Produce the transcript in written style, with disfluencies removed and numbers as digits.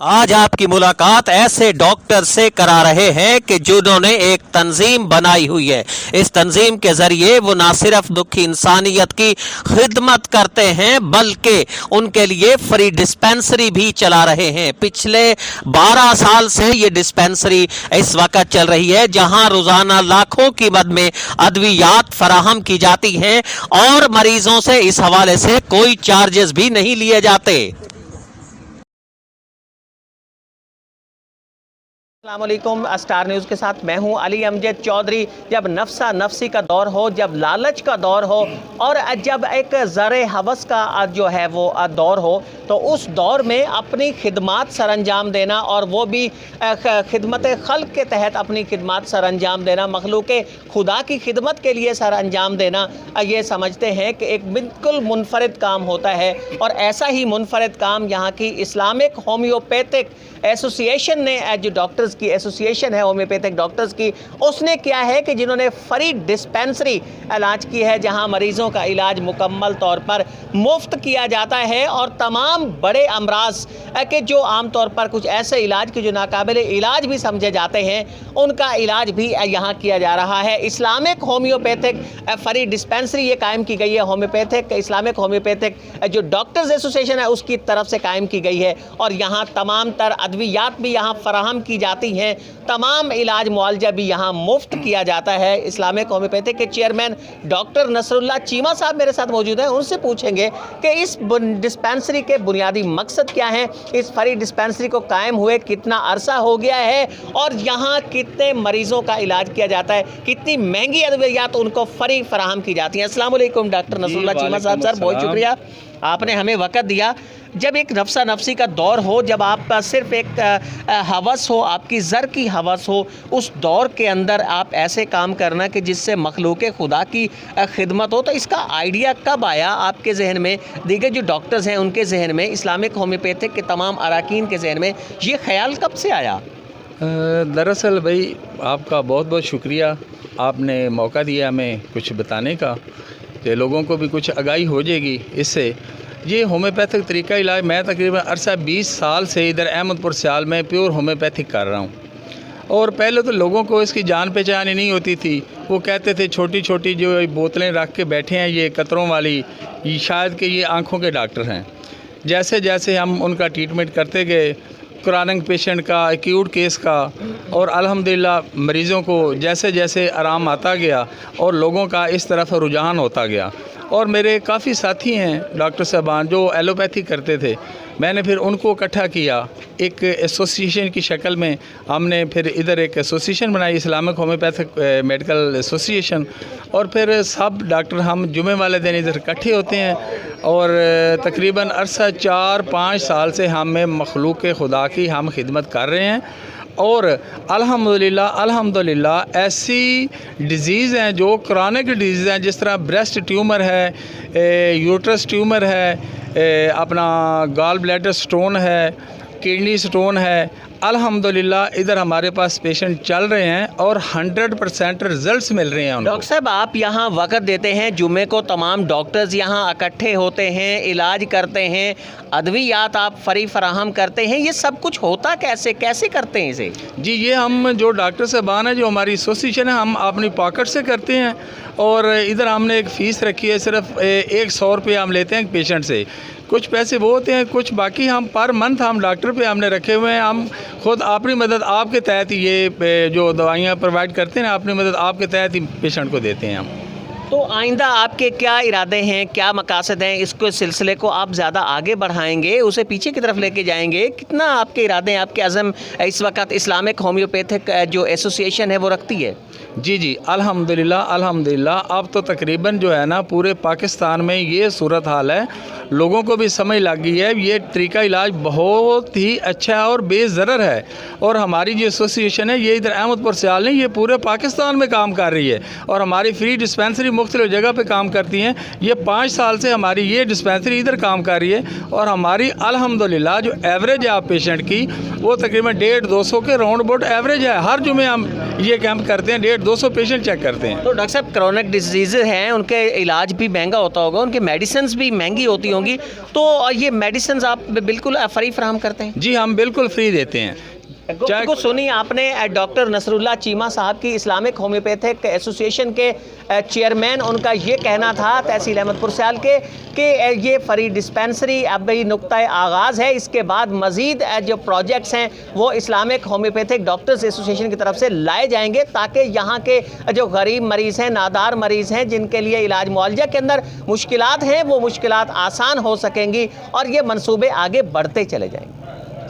आज आपकी मुलाकात ऐसे डॉक्टर से करा रहे हैं कि जिन्होंने एक तंजीम बनाई हुई है। इस तंजीम के जरिए वो ना सिर्फ दुखी इंसानियत की खिदमत करते हैं बल्कि उनके लिए फ्री डिस्पेंसरी भी चला रहे हैं। पिछले 12 साल से ये डिस्पेंसरी इस वक्त चल रही है, जहां रोजाना लाखों की मद में अद्वियात फराहम की जाती हैं और मरीजों से इस हवाले से कोई चार्जेस भी नहीं लिए जाते। अस्सलामुअलैकुम, स्टार न्यूज़ के साथ मैं हूं अली अमजद चौधरी। जब नफ्सा नफसी का दौर हो, जब लालच का दौर हो और जब एक ज़रे हवस का जो है वो दौर हो, तो उस दौर में अपनी खिदमत सर अंजाम देना और वो भी खिदमत खल्क के तहत अपनी खिदमत सर अंजाम देना, मखलूक खुदा की खिदमत के लिए सर अंजाम देना, ये समझते हैं कि एक बिल्कुल मुनफरद काम होता है। और ऐसा ही मुनफरद काम यहाँ की इस्लामिक होम्योपैथिक एसोसिएशन ने, जो डॉक्टर्स की एसोसिएशन है होम्योपैथिक डॉक्टर्स की, उसने किया है कि जिन्होंने फ्री डिस्पेंसरी इलाज की है, जहां मरीज़ों का इलाज मुकम्मल तौर पर मुफ्त किया जाता है और तमाम बड़े अमराज के जो आमतौर पर कुछ ऐसे इलाज के जो नाकाबिल इलाज भी समझे जाते हैं, उनका इलाज भी यहाँ किया जा रहा है। इस्लामिक होम्योपैथिक फ्री डिस्पेंसरी ये कायम की गई है, होम्योपैथिक इस्लामिक होम्योपैथिक जो डॉक्टर्स एसोसिएशन है उसकी तरफ से कायम की गई है। और यहाँ तमाम तर अद्वियात भी यहाँ फराहम की जाती हैं, तमाम इलाज मुआलजा भी यहाँ मुफ्त किया जाता है। इस्लामिक होम्योपैथिक के चेयरमैन डॉक्टर नसरुल्लाह चीमा साहब मेरे साथ मौजूद हैं, उनसे पूछेंगे कि इस डिस्पेंसरी के बुनियादी मकसद क्या हैं, इस फ्री डिस्पेंसरी को कायम हुए कितना अरसा हो गया है और यहाँ कितने मरीज़ों का इलाज किया जाता है, कितनी महंगी अद्वियात उनको फ्री फराहम की जाती हैं। अस्सलाम वालेकुम डॉक्टर नसरुल्लाह चीमा साहब। सर बहुत शुक्रिया, आपने हमें वक़्त दिया। जब एक नफ्सा नफसी का दौर हो, जब आप सिर्फ एक हवस हो, आपकी ज़र की हवस हो, उस दौर के अंदर आप ऐसे काम करना कि जिससे मखलूक खुदा की खिदमत हो, तो इसका आइडिया कब आया आपके जहन में, दीगर जो डॉक्टर्स हैं उनके जहन में, इस्लामिक होम्योपैथिक के तमाम अराकीन के जहन में ये ख्याल कब से आया? दरअसल भाई आपका बहुत बहुत शुक्रिया, आपने मौका दिया हमें कुछ बताने का कि लोगों को भी कुछ आगाही हो जाएगी इससे। ये होम्योपैथिक तरीका इलाज मैं तकरीबन अरसा 20 साल से इधर अहमदपुर सियाल में प्योर होम्योपैथिक कर रहा हूँ। और पहले तो लोगों को इसकी जान पहचान ही नहीं होती थी, वो कहते थे छोटी छोटी जो बोतलें रख के बैठे हैं ये कतरों वाली, ये शायद कि ये आँखों के डॉक्टर हैं। जैसे जैसे हम उनका ट्रीटमेंट करते गए, क्रॉनिक पेशेंट का, एक्यूट केस का, और अल्हम्दुलिल्लाह मरीज़ों को जैसे जैसे आराम आता गया और लोगों का इस तरफ रुझान होता गया। और मेरे काफ़ी साथी हैं डॉक्टर साहबान जो एलोपैथी करते थे, मैंने फिर उनको इकट्ठा किया एक एसोसिएशन की शक्ल में। हमने फिर इधर एक एसोसिएशन बनाई, इस्लामिक होम्योपैथिक मेडिकल एसोसिएशन, और फिर सब डॉक्टर हम जुमे वाले दिन इधर इकट्ठे होते हैं और तकरीबन अरसा 4-5 साल से हमें मखलूक खुदा की हम खिदमत कर रहे हैं। और अल्हम्दुलिल्लाह ऐसी डिज़ीज़ हैं जो क्रॉनिक डिजीज़ हैं, जिस तरह ब्रेस्ट ट्यूमर है, यूट्रस ट्यूमर है, अपना गॉल ब्लैडर स्टोन है, किडनी स्टोन है, अल्हम्दुलिल्लाह इधर हमारे पास पेशेंट चल रहे हैं और 100% रिजल्ट्स मिल रहे हैं उनको। डॉक्टर साहब आप यहाँ वक़्त देते हैं, जुमे को तमाम डॉक्टर्स यहाँ इकट्ठे होते हैं, इलाज करते हैं, अद्वियात आप फ्री फराहम करते हैं, ये सब कुछ होता कैसे करते हैं इसे? जी, ये हम जो डॉक्टर साहबान हैं, जो हमारी एसोसिएशन है, हम अपनी पॉकेट से करते हैं। और इधर हमने एक फ़ीस रखी है, सिर्फ 100 रुपये हम लेते हैं पेशेंट से। कुछ पैसे वो होते हैं, कुछ बाकी हम पर मंथ हम डॉक्टर पे हमने रखे हुए हैं। हम खुद अपनी मदद आपके तहत ये जो दवाइयाँ प्रोवाइड करते हैं, अपनी मदद आपके तहत ही पेशेंट को देते हैं हम। तो आइंदा आपके क्या इरादे हैं, क्या मकासद हैं? इसको सिलसिले को आप ज़्यादा आगे बढ़ाएंगे, उसे पीछे की तरफ लेके जाएंगे? कितना आपके इरादे हैं, आपके अज़म इस वक्त इस्लामिक होम्योपैथिक जो एसोसिएशन है वो रखती है? जी, अल्हम्दुलिल्लाह अब तो तकरीबन जो है ना पूरे पाकिस्तान में ये सूरत हाल है, लोगों को भी समझ लग गई है ये तरीका इलाज बहुत ही अच्छा है और बेज़रर है। और हमारी जो एसोसिएशन है ये इधर अहमदपुर सियाल नहीं, ये पूरे पाकिस्तान में काम कर रही है और हमारी फ्री डिस्पेंसरी मुख्तलिफ जगह पे काम करती हैं। ये 5 साल से हमारी ये डिस्पेंसरी इधर काम कर रही है और हमारी अल्हम्दुलिल्लाह जो एवरेज है आप पेशेंट की वो तकरीबन 150-200 के राउंड अबाउट एवरेज है। हर जुमे हम ये कैंप करते हैं, 150-200 पेशेंट चेक करते हैं। तो डॉक्टर साहब क्रोनिक डिजीज़ हैं, उनके इलाज भी महंगा होता होगा, उनकी मेडिसिन भी महंगी होती होंगी, तो ये मेडिसिन आप बिल्कुल फ्री फराहम करते हैं? जी हम बिल्कुल फ्री देते हैं। को सुनी आपने डॉक्टर नसरुल्लाह चीमा साहब की इस्लामिक होम्योपैथिक एसोसिएशन के चेयरमैन, उनका ये कहना था तहसील अहमदपुर सियाल के कि ये फ्री डिस्पेंसरी अब ही नुक्ता आगाज़ है, इसके बाद मज़ीद जो प्रोजेक्ट्स हैं वो इस्लामिक होम्योपैथिक डॉक्टर्स एसोसिएशन की तरफ से लाए जाएंगे ताकि यहाँ के जो गरीब मरीज़ हैं, नादार मरीज़ हैं, जिनके लिए इलाज मुआवजा के अंदर मुश्किलात हैं, वो मुश्किलात आसान हो सकेंगी और ये मंसूबे आगे बढ़ते चले जाएंगे।